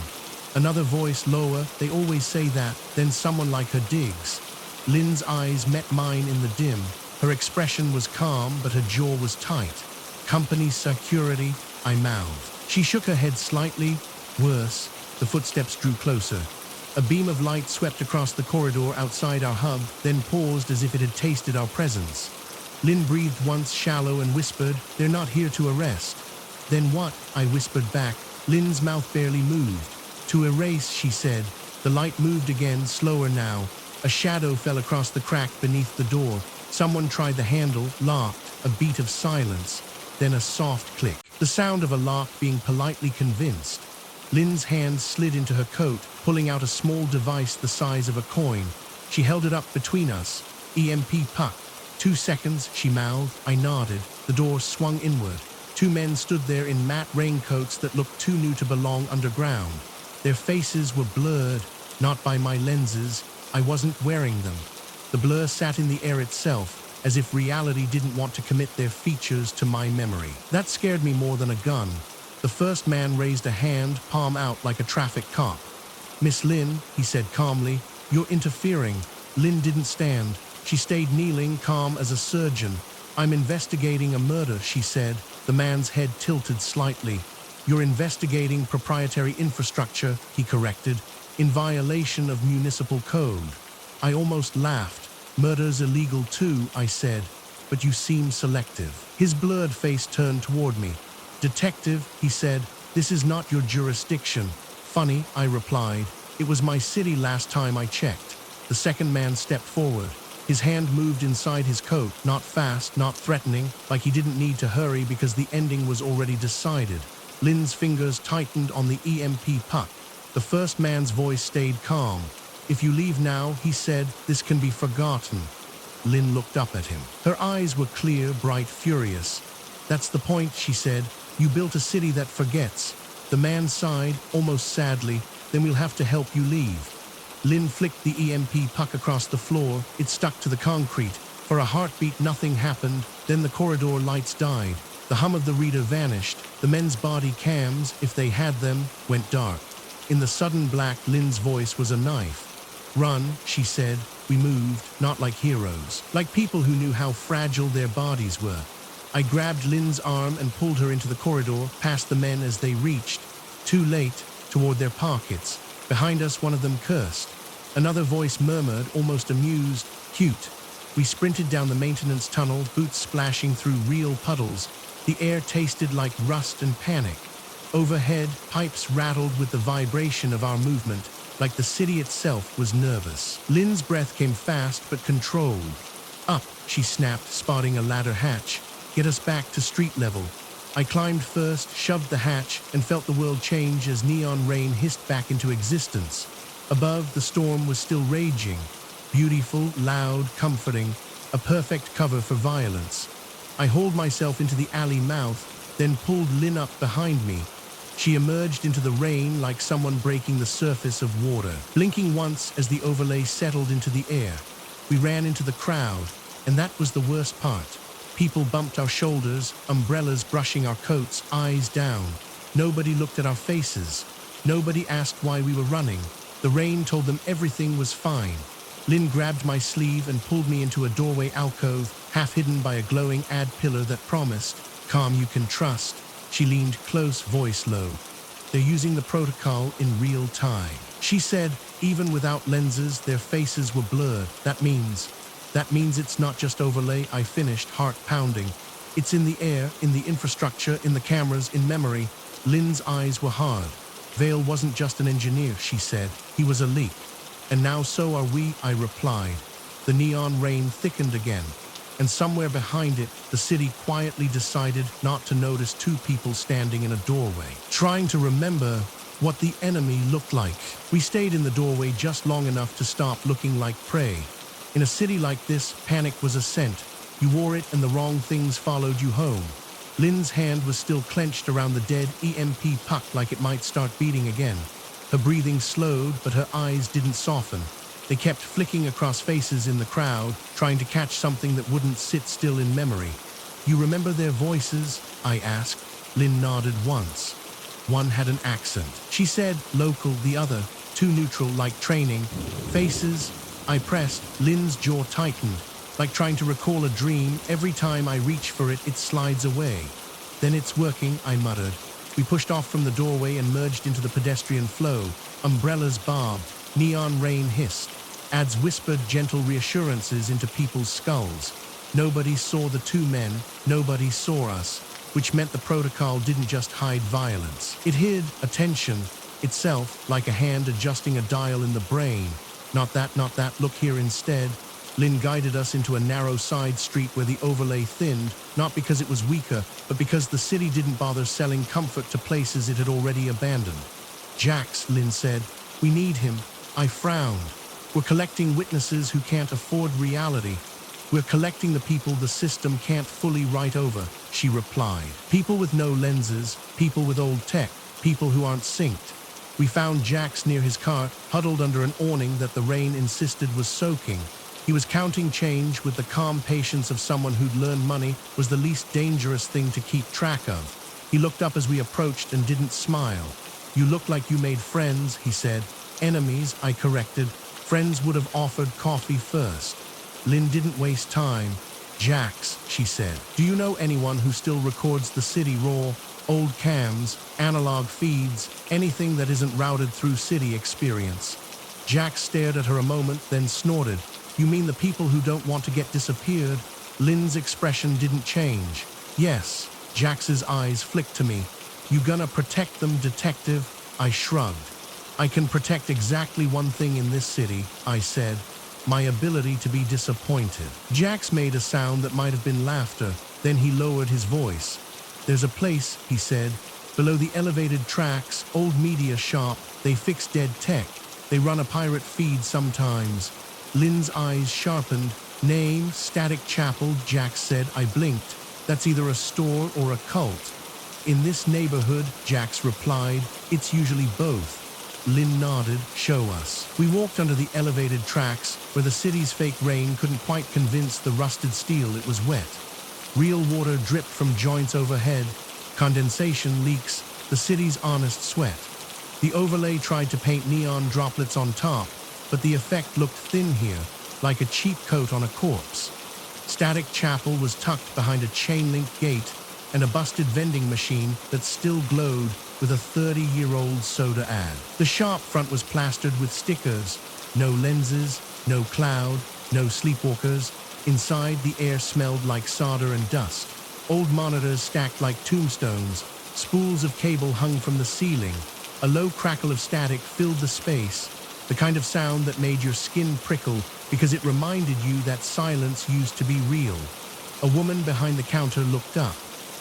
Another voice lower. "They always say that." Then someone like her digs. Lynn's eyes met mine in the dim. Her expression was calm, but her jaw was tight. "Company security," I mouthed. She shook her head slightly. "Worse." The footsteps drew closer. A beam of light swept across the corridor outside our hub, then paused as if it had tasted our presence. Lynn breathed once shallow and whispered, "They're not here to arrest." "Then what?" I whispered back. Lynn's mouth barely moved. "To erase," she said. The light moved again, slower now. A shadow fell across the crack beneath the door. Someone tried the handle, locked. A beat of silence. Then a soft click. The sound of a lock being politely convinced. Lynn's hand slid into her coat, pulling out a small device the size of a coin. She held it up between us. "EMP puck." 2 seconds, she mouthed. I nodded. The door swung inward. 2 men stood there in matte raincoats that looked too new to belong underground. Their faces were blurred, not by my lenses. I wasn't wearing them. The blur sat in the air itself, as if reality didn't want to commit their features to my memory. That scared me more than a gun. The first man raised a hand, palm out like a traffic cop. "Miss Lynn," he said calmly, "you're interfering." Lynn didn't stand. She stayed kneeling, calm as a surgeon. "I'm investigating a murder," she said. The man's head tilted slightly. "You're investigating proprietary infrastructure," he corrected, "in violation of municipal code." I almost laughed. "Murder's illegal too," I said, "but you seem selective." His blurred face turned toward me. "Detective," he said, "this is not your jurisdiction." "Funny," I replied. "It was my city last time I checked." The second man stepped forward. His hand moved inside his coat, not fast, not threatening, like he didn't need to hurry because the ending was already decided. Lynn's fingers tightened on the EMP puck. The first man's voice stayed calm. "If you leave now," he said, "this can be forgotten." Lynn looked up at him. Her eyes were clear, bright, furious. "That's the point," she said. "You built a city that forgets." The man sighed, almost sadly. "Then we'll have to help you leave." Lynn flicked the EMP puck across the floor. It stuck to the concrete. For a heartbeat, nothing happened. Then the corridor lights died. The hum of the reader vanished. The men's body cams, if they had them, went dark. In the sudden black, Lynn's voice was a knife. "Run," she said. We moved, not like heroes, like people who knew how fragile their bodies were. I grabbed Lynn's arm and pulled her into the corridor, past the men as they reached, too late, toward their pockets. Behind us, one of them cursed. Another voice murmured, almost amused, "Cute." We sprinted down the maintenance tunnel, boots splashing through real puddles. The air tasted like rust and panic. Overhead, pipes rattled with the vibration of our movement, like the city itself was nervous. Lynn's breath came fast but controlled. "Up," she snapped, spotting a ladder hatch. "Get us back to street level." I climbed first, shoved the hatch, and felt the world change as neon rain hissed back into existence. Above, the storm was still raging. Beautiful, loud, comforting, a perfect cover for violence. I hauled myself into the alley mouth, then pulled Lynn up behind me. She emerged into the rain like someone breaking the surface of water, blinking once as the overlay settled into the air. We ran into the crowd, and that was the worst part. People bumped our shoulders, umbrellas brushing our coats, eyes down. Nobody looked at our faces. Nobody asked why we were running. The rain told them everything was fine. Lynn grabbed my sleeve and pulled me into a doorway alcove, half hidden by a glowing ad pillar that promised, "Calm you can trust." She leaned close, voice low. "They're using the protocol in real time." She said, even without lenses, their faces were blurred. That means it's not just overlay," I finished, heart pounding. "It's in the air, in the infrastructure, in the cameras, in memory." Lynn's eyes were hard. "Vale wasn't just an engineer," she said. "He was a leak. And now so are we," I replied. The neon rain thickened again, and somewhere behind it, the city quietly decided not to notice two people standing in a doorway, trying to remember what the enemy looked like. We stayed in the doorway just long enough to stop looking like prey. In a city like this, panic was a scent. You wore it and the wrong things followed you home. Lynn's hand was still clenched around the dead EMP puck like it might start beating again. Her breathing slowed, but her eyes didn't soften. They kept flicking across faces in the crowd, trying to catch something that wouldn't sit still in memory. "You remember their voices?" I asked. Lynn nodded once. One had an accent. She said, local, the other, too neutral, like training. "Faces?" I pressed. Lynn's jaw tightened, like trying to recall a dream. "Every time I reach for it, it slides away." "Then it's working," I muttered. We pushed off from the doorway and merged into the pedestrian flow. Umbrellas bobbed, neon rain hissed. Ads whispered gentle reassurances into people's skulls. Nobody saw the two men, nobody saw us, which meant the protocol didn't just hide violence. It hid attention itself, like a hand adjusting a dial in the brain. Not that, look here instead." Lynn guided us into a narrow side street where the overlay thinned, not because it was weaker, but because the city didn't bother selling comfort to places it had already abandoned. "Jax," Lynn said. "We need him." I frowned. "We're collecting witnesses who can't afford reality. We're collecting the people the system can't fully write over," she replied. "People with no lenses, people with old tech, people who aren't synced." We found Jax near his cart, huddled under an awning that the rain insisted was soaking. He was counting change with the calm patience of someone who'd learned money was the least dangerous thing to keep track of. He looked up as we approached and didn't smile. "You look like you made friends," he said. "Enemies," I corrected. "Friends would have offered coffee first." Lynn didn't waste time. "Jax," she said, "do you know anyone who still records the city raw? Old cams, analog feeds, anything that isn't routed through city experience?" Jax stared at her a moment, then snorted. "You mean the people who don't want to get disappeared?" Lynn's expression didn't change. "Yes." Jax's eyes flicked to me. "You gonna protect them, detective?" I shrugged. "I can protect exactly one thing in this city," I said. "My ability to be disappointed." Jax made a sound that might have been laughter. Then he lowered his voice. "There's a place," he said, "below the elevated tracks, old media shop. They fix dead tech. They run a pirate feed sometimes." Lynn's eyes sharpened. "Name, Static Chapel," Jax said. I blinked. "That's either a store or a cult." "In this neighborhood," Jax replied, "it's usually both." Lynn nodded. "Show us." We walked under the elevated tracks, where the city's fake rain couldn't quite convince the rusted steel it was wet. Real water dripped from joints overhead, condensation leaks, the city's honest sweat. The overlay tried to paint neon droplets on top, but the effect looked thin here, like a cheap coat on a corpse. Static Chapel was tucked behind a chain-link gate and a busted vending machine that still glowed with a 30-year-old soda ad. The shop front was plastered with stickers. No lenses, no cloud, no sleepwalkers. Inside, the air smelled like solder and dust. Old monitors stacked like tombstones. Spools of cable hung from the ceiling. A low crackle of static filled the space, the kind of sound that made your skin prickle because it reminded you that silence used to be real. A woman behind the counter looked up.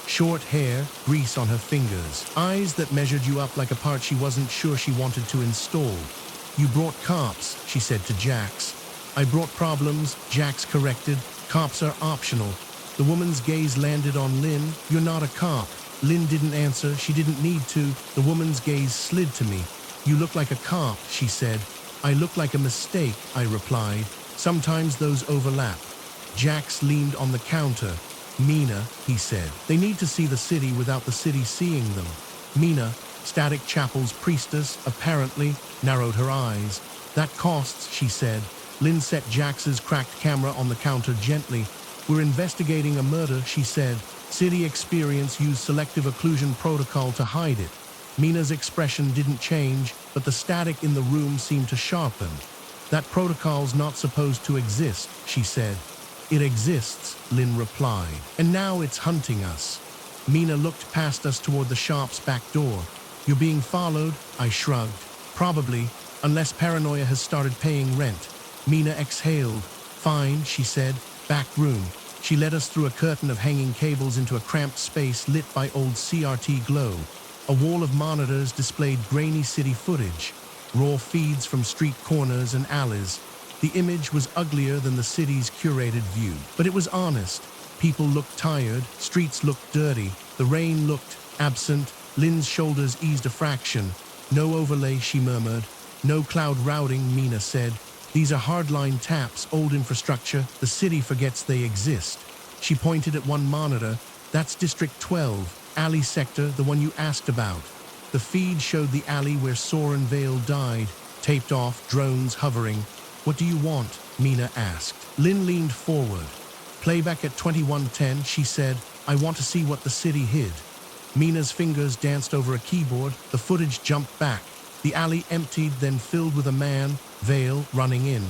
Short hair, grease on her fingers, eyes that measured you up like a part she wasn't sure she wanted to install. "You brought cops," she said to Jax. "I brought problems," Jax corrected. "Cops are optional." The woman's gaze landed on Lynn. "You're not a cop." Lynn didn't answer. She didn't need to. The woman's gaze slid to me. "You look like a cop," she said. "I look like a mistake," I replied. "Sometimes those overlap." Jax leaned on the counter. "Mina," he said. "They need to see the city without the city seeing them." Mina, Static Chapel's priestess, apparently, narrowed her eyes. "That costs," she said. Lynn set Jax's cracked camera on the counter gently. "We're investigating a murder," she said. "City Experience used selective occlusion protocol to hide it." Mina's expression didn't change, but the static in the room seemed to sharpen. "That protocol's not supposed to exist," she said. "It exists," Lynn replied, "and now it's hunting us." Mina looked past us toward the shop's back door. "You're being followed?" I shrugged. "Probably, unless paranoia has started paying rent." Mina exhaled. "Fine," she said. "Back room." She led us through a curtain of hanging cables into a cramped space lit by old CRT glow. A wall of monitors displayed grainy city footage, raw feeds from street corners and alleys. The image was uglier than the city's curated view, but it was honest. People looked tired, streets looked dirty, the rain looked absent. Lynn's shoulders eased a fraction. "No overlay," she murmured. "No cloud routing," Mina said. "These are hardline taps, old infrastructure. The city forgets they exist." She pointed at one monitor. "That's District 12, alley sector, the one you asked about." The feed showed the alley where Soren Vale died, taped off, drones hovering. "What do you want?" Mina asked. Lynn leaned forward. "Playback at 2110, she said. "I want to see what the city hid." Mina's fingers danced over a keyboard. The footage jumped back. The alley emptied, then filled with a man, Vale, running in.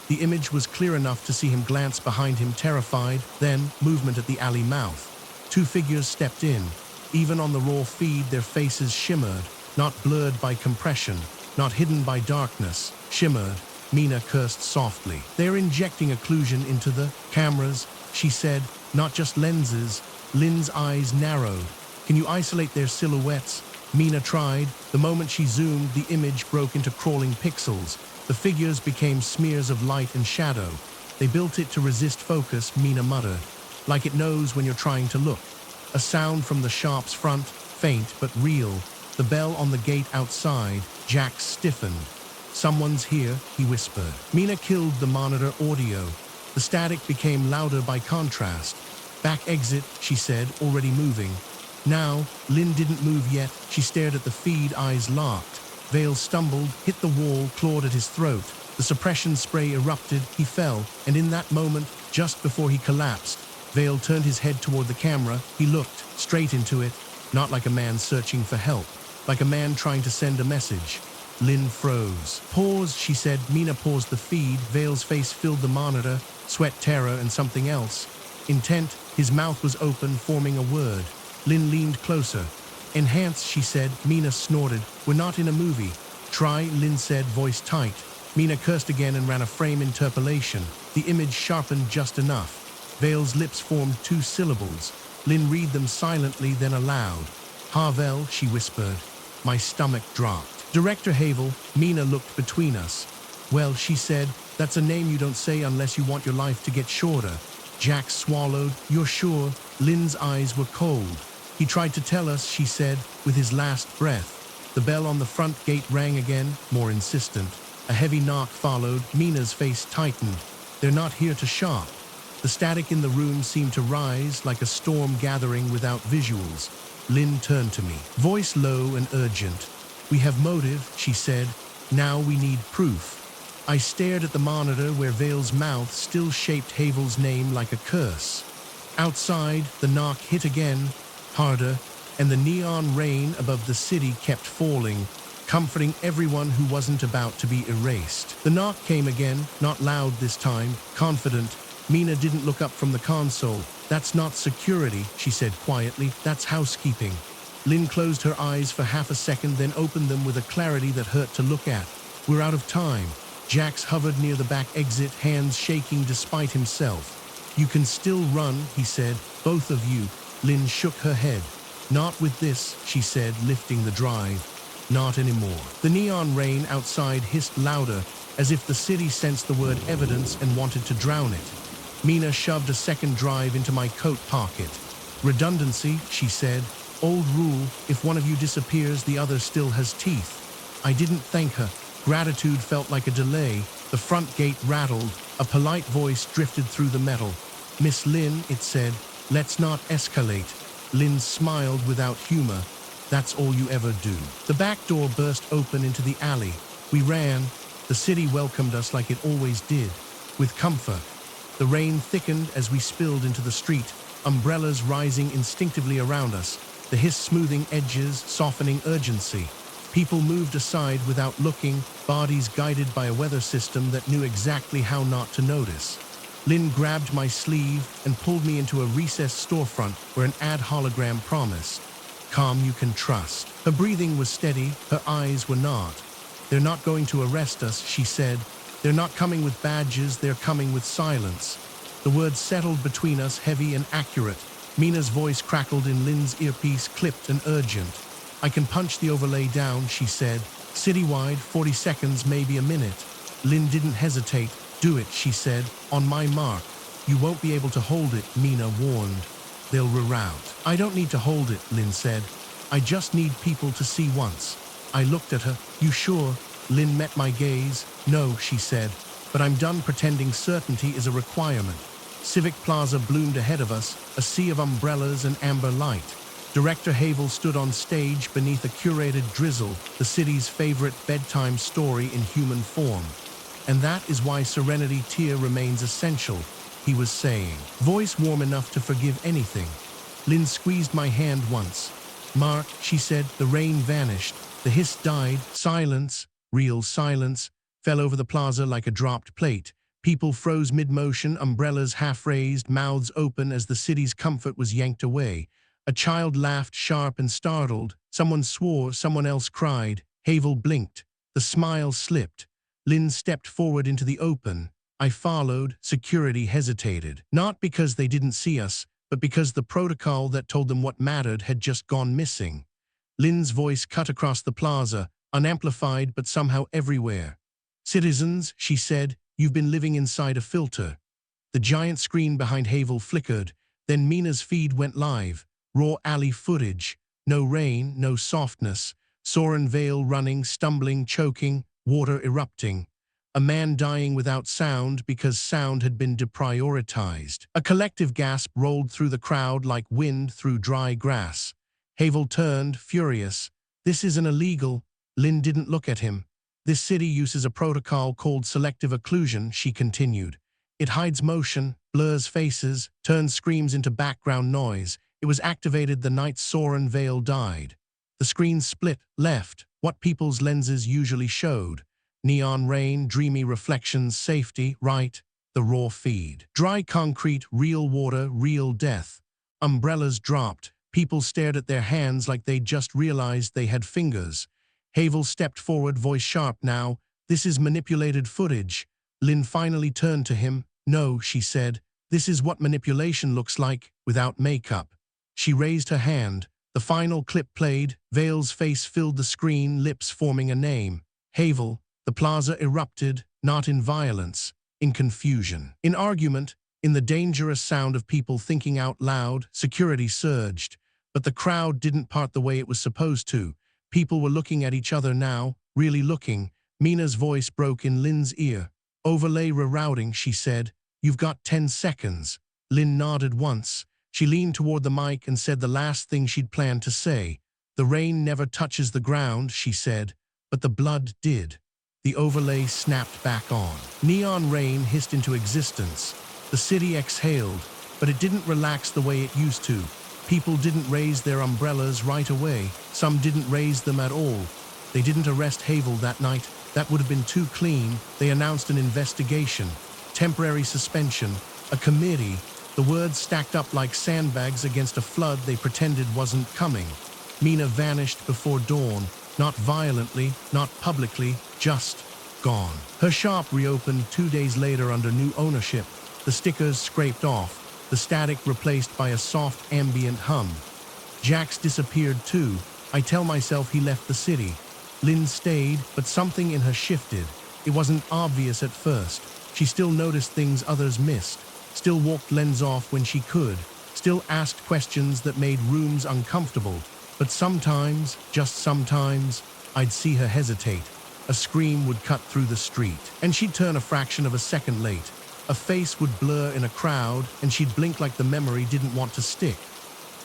The image was clear enough to see him glance behind him, terrified, then movement at the alley mouth. Two figures stepped in. Even on the raw feed, their faces shimmered, not blurred by compression, not hidden by darkness, shimmered. Mina cursed softly. "They're injecting occlusion into the cameras," she said, "not just lenses." Lynn's eyes narrowed. "Can you isolate their silhouettes?" Mina tried. The moment she zoomed, the image broke into crawling pixels. The figures became smears of light and shadow. "They built it to resist focus," Mina muttered, "like it knows when you're trying to look." A sound from the shop's front, faint but real. The bell on the gate outside. Jack stiffened. "Someone's here," he whispered. Mina killed the monitor audio. The static became louder by contrast. "Back exit," she said, already moving. Now, Lynn didn't move yet. She stared at the feed, eyes locked. Vale stumbled, hit the wall, clawed at his throat. The suppression spray erupted. He fell, and in that moment, just before he collapsed, Vale turned his head toward the camera. He looked straight into it, not like a man searching for help, like a man trying to send a message. Lynn froze. "Pause," she said. Mina paused the feed. Vale's face filled the monitor, sweat, terror, and something else. Intent, his mouth was open, forming a word. Lynn leaned closer. "Enhance," she said. Mina snorted. "We're not in a movie." "Try," Lynn said, voice tight. Mina cursed again and ran a frame interpolation. The image sharpened just enough. Vale's lips formed two syllables. Lynn read them silently, then aloud. "Harvel," she whispered. My stomach dropped. "Director Havel." Mina looked between us. "Well," she said, "that's a name you don't say unless you want your life to get shorter." Jack swallowed. "You're sure?" Lynn's eyes were cold. "He tried to tell us," she said, with his last breath. The bell on the front gate rang again, more insistent. A heavy knock followed. Mina's face tightened. "They're not here to shop." The static in the room seemed to rise like a storm gathering without visuals. Lynn turned to me, voice low and urgent. "We have motive," she said. "Now we need proof." I stared at the monitor where Vale's mouth still shaped Havel's name like a curse. Outside, the knock hit again, harder, and the neon rain above the city kept falling, comforting everyone who wasn't about to be erased. The knock came again, not loud this time, confident. Mina didn't look up from the console. "That's not security," she said quietly. "That's housekeeping." Lynn closed her eyes for half a second, then opened them with a clarity that hurt to look at. "We're out of time." Jax hovered near the back exit, hands shaking despite himself. "You can still run," he said. "Both of you." Lynn shook her head. "Not with this," she said, lifting the drive. "Not anymore." The neon rain outside hissed louder, as if the city sensed the word evidence and wanted to drown it. Mina shoved a second drive into my coat pocket. "Redundancy," she said. "Old rule, if one of you disappears, the other still has teeth." I didn't thank her. Gratitude felt like a delay. The front gate rattled. A polite voice drifted through the metal. "Miss Lynn," it said, "let's not escalate." Lynn smiled without humor. "That's all you ever do." The back door burst open into the alley. We ran. The city welcomed us like it always did, with comfort. The rain thickened as we spilled into the street, umbrellas rising instinctively around us, the hiss smoothing edges, softening urgency. People moved aside without looking, bodies guided by a weather system that knew exactly how not to notice. Lynn grabbed my sleeve and pulled me into a recessed storefront where an ad hologram promised, "Calm you can trust." Her breathing was steady, her eyes were not. "They're not going to arrest us," she said. "They're not coming with badges, they're coming with silence." The words settled between us, heavy and accurate. Mina's voice crackled in Lynn's earpiece, clipped and urgent. "I can punch the overlay down," she said. "Citywide, 40 seconds, maybe a minute." Lynn didn't hesitate. "Do it," she said. "On my mark." "You won't be able to hold it," Mina warned. "They'll reroute." "I don't need to hold it," Lynn said. "I just need people to see once." I looked at her. "You sure?" Lynn met my gaze. "No," she said, "but I'm done pretending certainty is a requirement." Civic Plaza bloomed ahead of us, a sea of umbrellas and amber light. Director Havel stood on stage beneath a curated drizzle, the city's favorite bedtime story in human form. "And that is why Serenity Tier remains essential," he was saying, voice warm enough to forgive anything. Lynn squeezed my hand once. "Mark," she said. The rain vanished. The hiss died. Silence, real silence, fell over the plaza like a dropped plate. People froze mid-motion, umbrellas half-raised, mouths open as the city's comfort was yanked away. A child laughed, sharp and startled. Someone swore, someone else cried. Havel blinked. The smile slipped. Lynn stepped forward into the open. I followed. Security hesitated. Not because they didn't see us, but because the protocol that told them what mattered had just gone missing. Lynn's voice cut across the plaza, unamplified but somehow everywhere. "Citizens," she said, "you've been living inside a filter." The giant screen behind Havel flickered. Then Mina's feed went live. Raw alley footage. No rain, no softness. Soren Vale running, stumbling, choking, water erupting. A man dying without sound because sound had been deprioritized. A collective gasp rolled through the crowd like wind through dry grass. Havel turned, furious. "This isn't illegal." Lynn didn't look at him. "This city uses a protocol called selective occlusion," she continued. "It hides motion, blurs faces, turns screams into background noise. It was activated the night Soren Vale died. The screen split, left, what people's lenses usually showed. Neon rain, dreamy reflections, safety, right, the raw feed. Dry concrete, real water, real death. Umbrellas dropped. People stared at their hands like they'd just realized they had fingers. Havel stepped forward, voice sharp now. "This is manipulated footage." Lynn finally turned to him. "No," she said. "This is what manipulation looks like, without makeup." She raised her hand. The final clip played. Vale's face filled the screen, lips forming a name. Havel. The plaza erupted, not in violence, in confusion. In argument, in the dangerous sound of people thinking out loud. Security surged. But the crowd didn't part the way it was supposed to. People were looking at each other now, really looking. Mina's voice broke in Lynn's ear. "Overlay rerouting," she said. "You've got 10 seconds." Lynn nodded once. She leaned toward the mic and said the last thing she'd planned to say. "The rain never touches the ground," she said, "but the blood did." The overlay snapped back on. Neon rain hissed into existence. The city exhaled, but it didn't relax the way it used to. People didn't raise their umbrellas right away. Some didn't raise them at all. They didn't arrest Havel that night. That would have been too clean. They announced an investigation, temporary suspension, a committee. The words stacked up like sandbags against a flood they pretended wasn't coming. Mina vanished before dawn, not violently, not publicly, just gone. Her shop reopened 2 days later under new ownership. The stickers scraped off, the static replaced by a soft ambient hum. Jax disappeared too. I tell myself he left the city. Lynn stayed, but something in her shifted. It wasn't obvious at first. She still noticed things others missed, still walked lens off when she could, still asked questions that made rooms uncomfortable. But sometimes, just sometimes, I'd see her hesitate. A scream would cut through the street, and she'd turn a fraction of a second late. A face would blur in a crowd, and she'd blink like the memory didn't want to stick.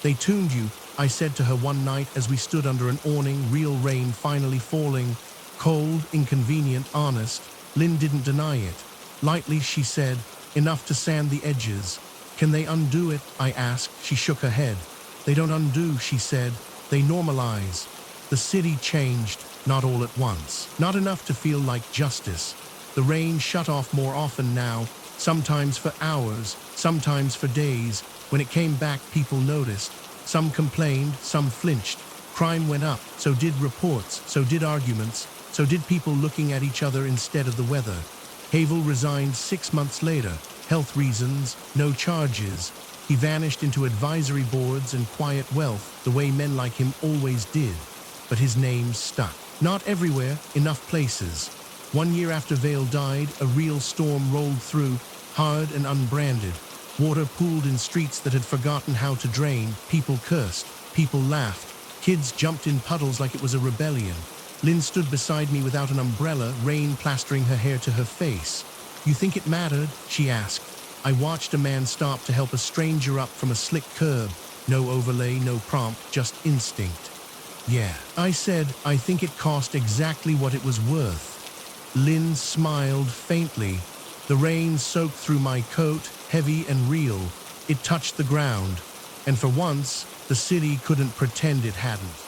"They tuned you," I said to her one night as we stood under an awning, real rain finally falling. Cold, inconvenient, honest. Lynn didn't deny it. Lightly, she said, "Enough to sand the edges." "Can they undo it?" I asked. She shook her head. "They don't undo," she said. "They normalize." The city changed, not all at once. Not enough to feel like justice. The rain shut off more often now, sometimes for hours, sometimes for days. When it came back, people noticed. Some complained, some flinched. Crime went up, so did reports, so did arguments, so did people looking at each other instead of the weather. Havel resigned 6 months later. Health reasons, no charges. He vanished into advisory boards and quiet wealth, the way men like him always did. But his name stuck. Not everywhere, enough places. 1 year after Vale died, a real storm rolled through, hard and unbranded. Water pooled in streets that had forgotten how to drain. People cursed. People laughed. Kids jumped in puddles like it was a rebellion. Lynn stood beside me without an umbrella, rain plastering her hair to her face. "You think it mattered?" she asked. I watched a man stop to help a stranger up from a slick curb. No overlay, no prompt, just instinct. "Yeah," I said, "I think it cost exactly what it was worth." Lynn smiled faintly. The rain soaked through my coat, heavy and real. It touched the ground, and for once, the city couldn't pretend it hadn't.